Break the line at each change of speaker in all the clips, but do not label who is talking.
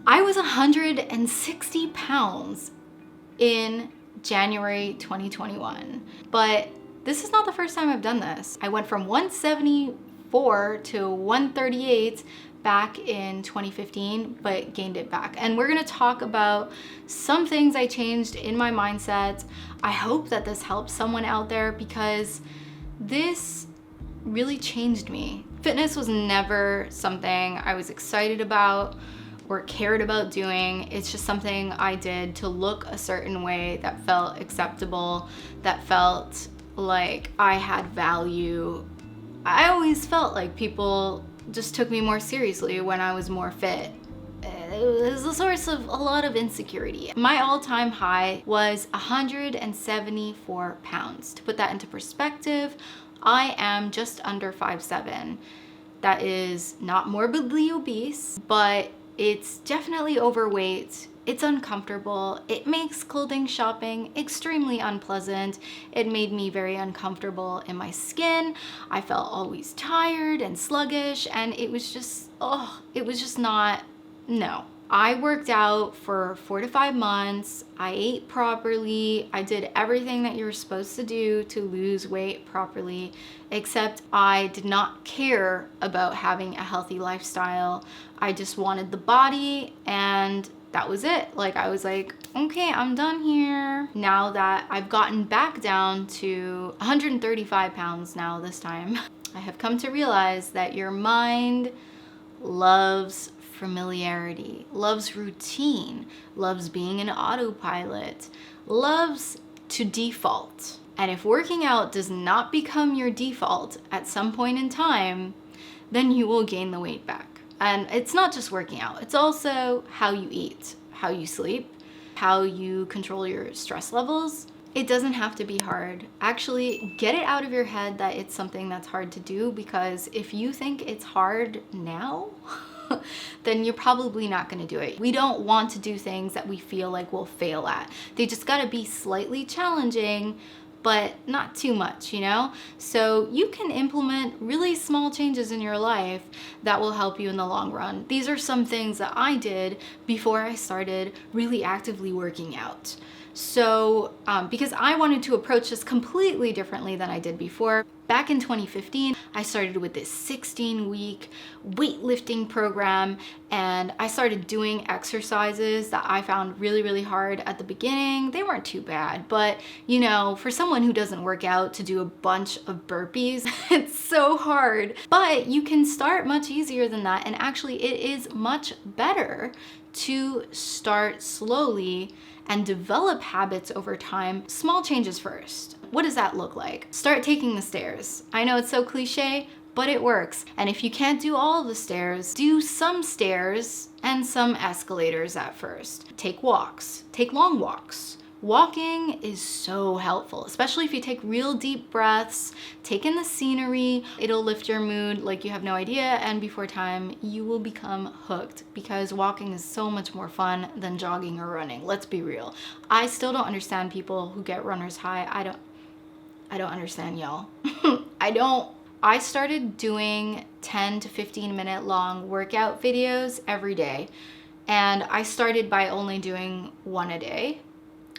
I was 160 pounds in January 2021, but this is not the first time I've done this. I went from 174 to 138 back in 2015, but gained it back. And we're gonna talk about some things I changed in my mindset. I hope that this helps someone out there because this really changed me. Fitness was never something I was excited about or cared about doing. It's just something I did to look a certain way that felt acceptable, that felt like I had value. I always felt like people just took me more seriously when I was more fit. It was a source of a lot of insecurity. My all-time high was 174 pounds. To put that into perspective, I am just under 5'7". That is not morbidly obese, but it's definitely overweight. It's uncomfortable. It makes clothing shopping extremely unpleasant. It made me very uncomfortable in my skin. I felt always tired and sluggish, and it was just not, no. I worked out for 4 to 5 months. I ate properly. I did everything that you're supposed to do to lose weight properly, except I did not care about having a healthy lifestyle. I just wanted the body, and that was it. Like, I was like, okay, I'm done here. Now that I've gotten back down to 135 pounds now this time, I have come to realize that your mind loves familiarity, loves routine, loves being an autopilot, loves to default. And if working out does not become your default at some point in time, then you will gain the weight back. And it's not just working out, it's also how you eat, how you sleep, how you control your stress levels. It doesn't have to be hard. Actually, get it out of your head that it's something that's hard to do, because if you think it's hard now, then you're probably not gonna do it. We don't want to do things that we feel like we'll fail at. They just gotta be slightly challenging, but not too much, you know? So you can implement really small changes in your life that will help you in the long run. These are some things that I did before I started really actively working out. So, because I wanted to approach this completely differently than I did before. Back in 2015, I started with this 16-week weightlifting program, and I started doing exercises that I found really, really hard at the beginning. They weren't too bad, but you know, for someone who doesn't work out to do a bunch of burpees, it's so hard. But you can start much easier than that, and actually it is much better to start slowly and develop habits over time. Small changes first. What does that look like? Start taking the stairs. I know it's so cliche, but it works. And if you can't do all the stairs, do some stairs and some escalators at first. Take walks, take long walks. Walking is so helpful, especially if you take real deep breaths, take in the scenery. It'll lift your mood like you have no idea, and before time, you will become hooked, because walking is so much more fun than jogging or running. Let's be real. I still don't understand people who get runner's high. I don't understand, y'all. I don't. I started doing 10 to 15 minute long workout videos every day, and I started by only doing one a day.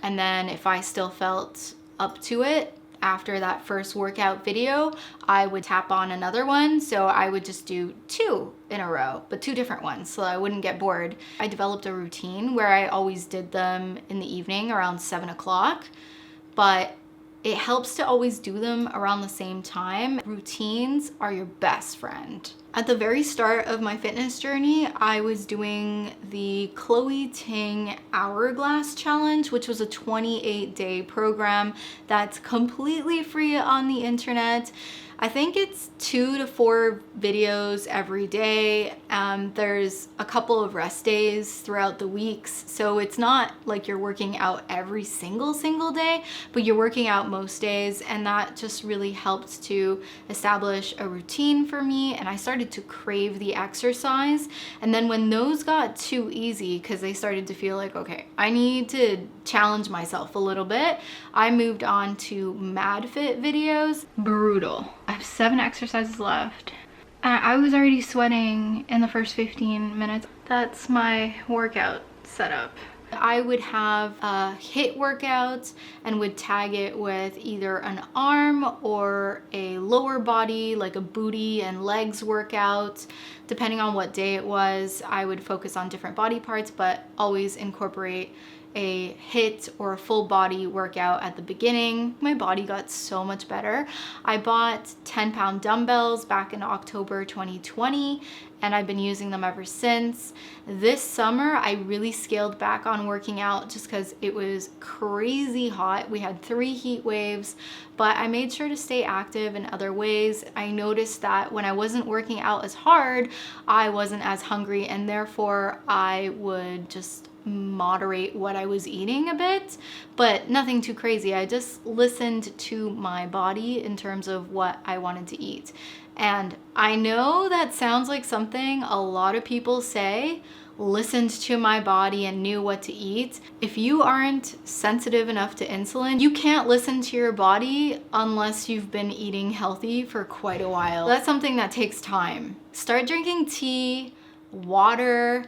And then if I still felt up to it after that first workout video, I would tap on another one. So I would just do 2 in a row, but 2 different ones so I wouldn't get bored. I developed a routine where I always did them in the evening around 7 o'clock, but it helps to always do them around the same time. Routines are your best friend. At the very start of my fitness journey, I was doing the Chloe Ting Hourglass Challenge, which was a 28-day program that's completely free on the internet. I think it's 2 to 4 videos every day. There's a couple of rest days throughout the weeks. So it's not like you're working out every single day, but you're working out most days. And that just really helped to establish a routine for me. And I started to crave the exercise. And then when those got too easy, because they started to feel like, okay, I need to challenge myself a little bit, I moved on to MadFit videos. Brutal. I have 7 exercises left. I was already sweating in the first 15 minutes. That's my workout setup. I would have HIIT workouts and would tag it with either an arm or a lower body, like a booty and legs workout. Depending on what day it was, I would focus on different body parts, but always incorporate a HIIT or a full body workout at the beginning. My body got so much better. I bought 10-pound dumbbells back in October 2020, and I've been using them ever since. This summer, I really scaled back on working out just because it was crazy hot. We had 3 heat waves, but I made sure to stay active in other ways. I noticed that when I wasn't working out as hard, I wasn't as hungry, and therefore I would just moderate what I was eating a bit, but nothing too crazy. I just listened to my body in terms of what I wanted to eat. And I know that sounds like something a lot of people say, listened to my body and knew what to eat. If you aren't sensitive enough to insulin, you can't listen to your body unless you've been eating healthy for quite a while. That's something that takes time. Start drinking tea, water,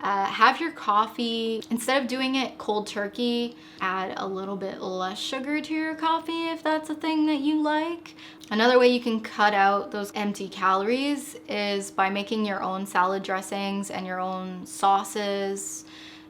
have your coffee. Instead of doing it cold turkey, add a little bit less sugar to your coffee if that's a thing that you like. Another way you can cut out those empty calories is by making your own salad dressings and your own sauces.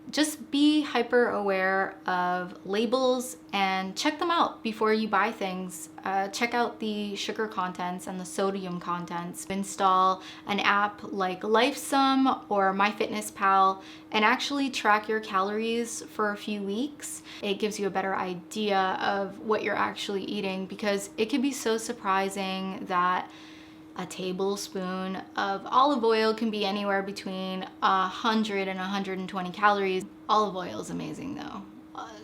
Just be hyper aware of labels and check them out before you buy things. Check out the sugar contents and the sodium contents. Install an app like LifeSum or MyFitnessPal and actually track your calories for a few weeks. It gives you a better idea of what you're actually eating, because it can be so surprising that a tablespoon of olive oil can be anywhere between 100 and 120 calories. Olive oil is amazing though.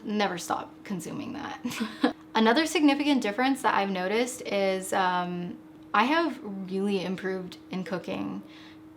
Never stop consuming that. Another significant difference that I've noticed is I have really improved in cooking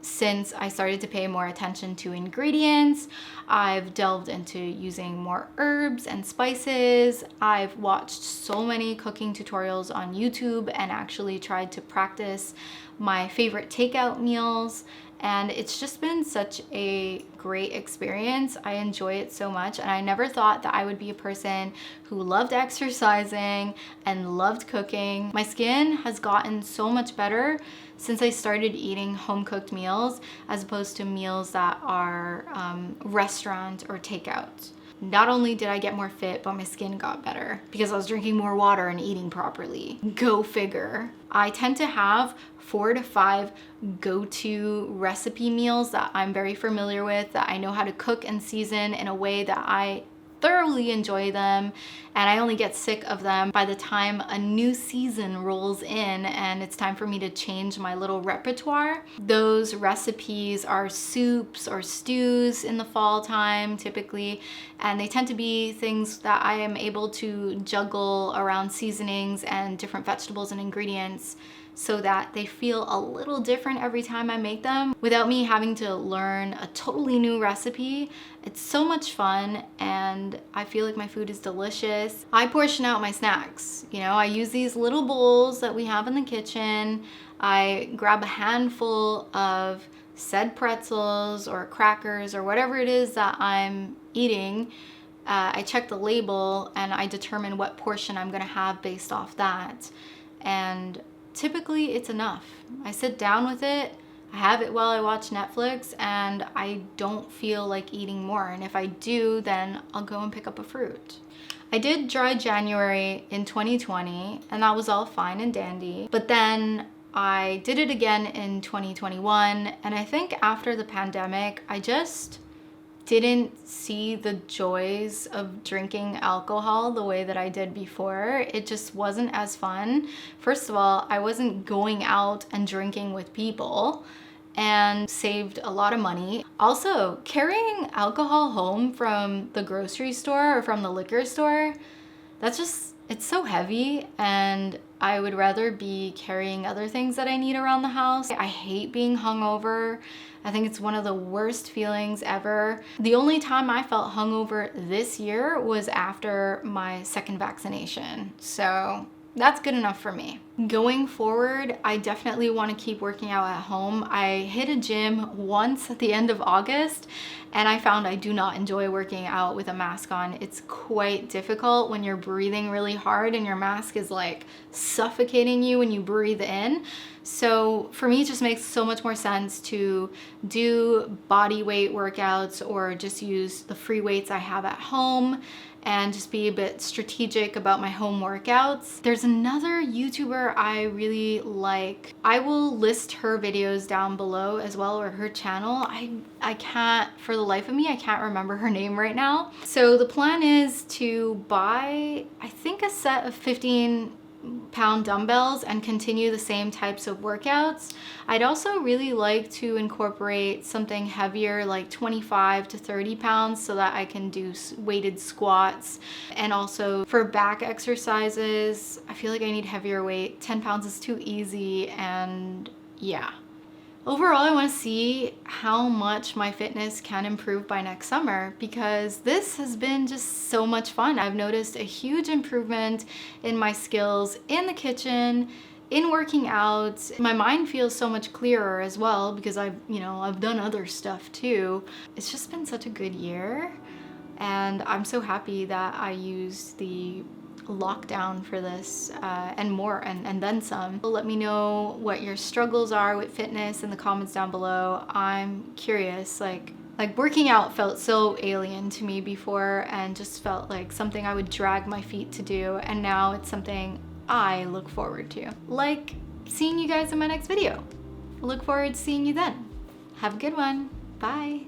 since I started to pay more attention to ingredients. I've delved into using more herbs and spices. I've watched so many cooking tutorials on YouTube and actually tried to practice my favorite takeout meals. And it's just been such a great experience. I enjoy it so much, and I never thought that I would be a person who loved exercising and loved cooking. My skin has gotten so much better since I started eating home-cooked meals as opposed to meals that are restaurant or takeout. Not only did I get more fit, but my skin got better because I was drinking more water and eating properly. Go figure. I tend to have 4 to 5 go-to recipe meals that I'm very familiar with, that I know how to cook and season in a way that I thoroughly enjoy them, and I only get sick of them by the time a new season rolls in and it's time for me to change my little repertoire. Those recipes are soups or stews in the fall time typically, and they tend to be things that I am able to juggle around seasonings and different vegetables and ingredients so that they feel a little different every time I make them without me having to learn a totally new recipe. It's so much fun, and I feel like my food is delicious. I portion out my snacks. You know, I use these little bowls that we have in the kitchen. I grab a handful of said pretzels or crackers or whatever it is that I'm eating. I check the label and I determine what portion I'm gonna have based off that. And typically it's enough. I sit down with it, I have it while I watch Netflix, and I don't feel like eating more. And if I do, then I'll go and pick up a fruit. I did dry January in 2020, and that was all fine and dandy. But then I did it again in 2021, and I think after the pandemic, I just didn't see the joys of drinking alcohol the way that I did before. It just wasn't as fun. First of all, I wasn't going out and drinking with people, and saved a lot of money. Also, carrying alcohol home from the grocery store or from the liquor store, it's so heavy, and I would rather be carrying other things that I need around the house. I hate being hungover. I think it's one of the worst feelings ever. The only time I felt hungover this year was after my second vaccination. So That's good enough for me. Going forward, I definitely want to keep working out at home. I hit a gym once at the end of August and I found I do not enjoy working out with a mask on. It's quite difficult when you're breathing really hard and your mask is like suffocating you when you breathe in. So for me, it just makes so much more sense to do body weight workouts or just use the free weights I have at home and just be a bit strategic about my home workouts. There's another YouTuber I really like. I will list her videos down below as well, or her channel. I can't, for the life of me, I can't remember her name right now. So the plan is to buy, I think, a set of 15-pound dumbbells and continue the same types of workouts. I'd also really like to incorporate something heavier like 25 to 30 pounds so that I can do weighted squats. And also for back exercises, I feel like I need heavier weight. 10 pounds is too easy, and yeah. Overall, I want to see how much my fitness can improve by next summer, because this has been just so much fun. I've noticed a huge improvement in my skills in the kitchen, in working out. My mind feels so much clearer as well because I've done other stuff too. It's just been such a good year, and I'm so happy that I used the lockdown for this and more and then some. Let me know what your struggles are with fitness in the comments down below. I'm curious, like working out felt so alien to me before and just felt like something I would drag my feet to do, and now it's something I look forward to. Like seeing you guys in my next video. I look forward to seeing you then. Have a good one. Bye.